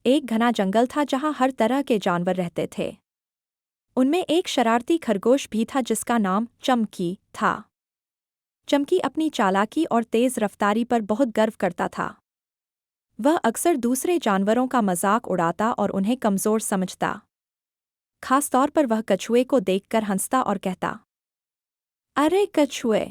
एक घना जंगल था जहाँ हर तरह के जानवर रहते थे। उनमें एक शरारती खरगोश भी था जिसका नाम चमकी था। चमकी अपनी चालाकी और तेज रफ्तारी पर बहुत गर्व करता था। वह अक्सर दूसरे जानवरों का मजाक उड़ाता और उन्हें कमजोर समझता। खास तौर पर वह कछुए को देखकर हंसता और कहता, अरे कछुए,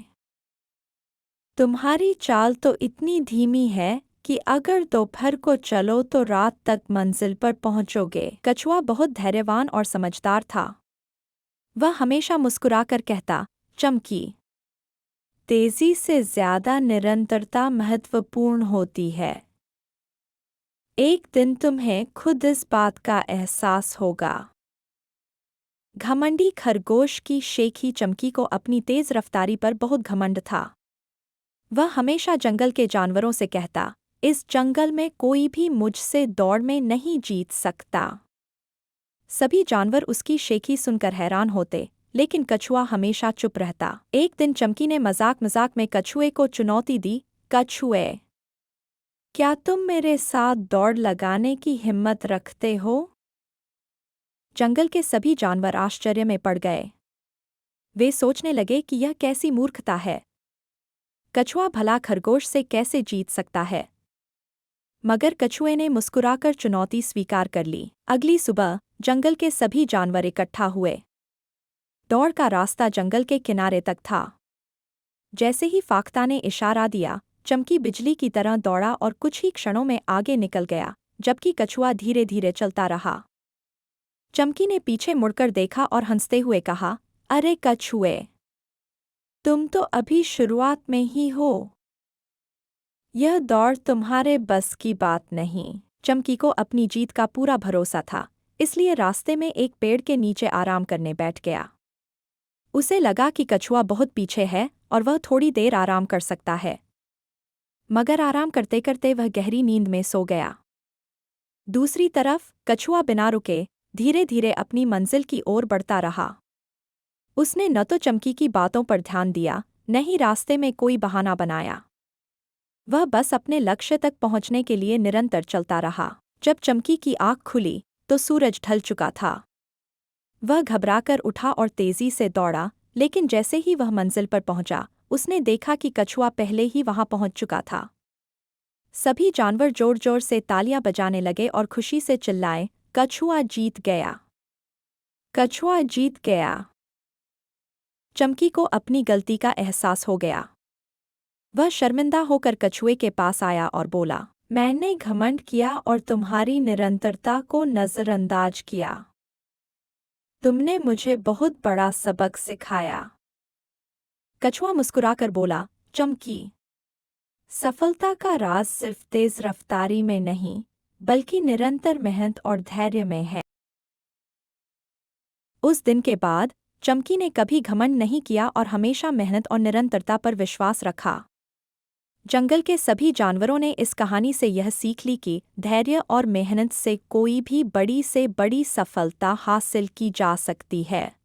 तुम्हारी चाल तो इतनी धीमी है कि अगर दोपहर को चलो तो रात तक मंजिल पर पहुंचोगे। कछुआ बहुत धैर्यवान और समझदार था। वह हमेशा मुस्कुराकर कहता, चमकी, तेजी से ज्यादा निरंतरता महत्वपूर्ण होती है। एक दिन तुम्हें खुद इस बात का एहसास होगा। घमंडी खरगोश की शेखी चमकी को अपनी तेज रफ्तारी पर बहुत घमंड था। वह हमेशा जंगल के जानवरों से कहता, इस जंगल में कोई भी मुझसे दौड़ में नहीं जीत सकता। सभी जानवर उसकी शेखी सुनकर हैरान होते, लेकिन कछुआ हमेशा चुप रहता। एक दिन चमकी ने मजाक मजाक में कछुए को चुनौती दी, कछुए, क्या तुम मेरे साथ दौड़ लगाने की हिम्मत रखते हो? जंगल के सभी जानवर आश्चर्य में पड़ गए। वे सोचने लगे कि यह कैसी मूर्खता है। कछुआ भला खरगोश से कैसे जीत सकता है? मगर कछुए ने मुस्कुराकर चुनौती स्वीकार कर ली। अगली सुबह जंगल के सभी जानवर इकट्ठा हुए। दौड़ का रास्ता जंगल के किनारे तक था। जैसे ही फाख्ता ने इशारा दिया, चमकी बिजली की तरह दौड़ा और कुछ ही क्षणों में आगे निकल गया, जबकि कछुआ धीरे धीरे चलता रहा। चमकी ने पीछे मुड़कर देखा और हंसते हुए कहा, अरे कछुए, तुम तो अभी शुरुआत में ही हो। यह दौड़ तुम्हारे बस की बात नहीं। चमकी को अपनी जीत का पूरा भरोसा था, इसलिए रास्ते में एक पेड़ के नीचे आराम करने बैठ गया। उसे लगा कि कछुआ बहुत पीछे है और वह थोड़ी देर आराम कर सकता है। मगर आराम करते करते वह गहरी नींद में सो गया। दूसरी तरफ कछुआ बिना रुके धीरे धीरे अपनी मंजिल की ओर बढ़ता रहा। उसने न तो चमकी की बातों पर ध्यान दिया, न ही रास्ते में कोई बहाना बनाया। वह बस अपने लक्ष्य तक पहुंचने के लिए निरंतर चलता रहा। जब चमकी की आँख खुली तो सूरज ढल चुका था। वह घबराकर उठा और तेजी से दौड़ा, लेकिन जैसे ही वह मंजिल पर पहुंचा, उसने देखा कि कछुआ पहले ही वहां पहुंच चुका था। सभी जानवर जोर जोर से तालियां बजाने लगे और खुशी से चिल्लाए, कछुआ जीत गया! कछुआ जीत गया! चमकी को अपनी गलती का एहसास हो गया। वह शर्मिंदा होकर कछुए के पास आया और बोला, मैंने घमंड किया और तुम्हारी निरंतरता को नजरअंदाज किया। तुमने मुझे बहुत बड़ा सबक सिखाया। कछुआ मुस्कुराकर बोला, चमकी, सफलता का राज सिर्फ तेज रफ्तारी में नहीं, बल्कि निरंतर मेहनत और धैर्य में है। उस दिन के बाद चमकी ने कभी घमंड नहीं किया और हमेशा मेहनत और निरंतरता पर विश्वास रखा। जंगल के सभी जानवरों ने इस कहानी से यह सीख ली कि धैर्य और मेहनत से कोई भी बड़ी से बड़ी सफलता हासिल की जा सकती है।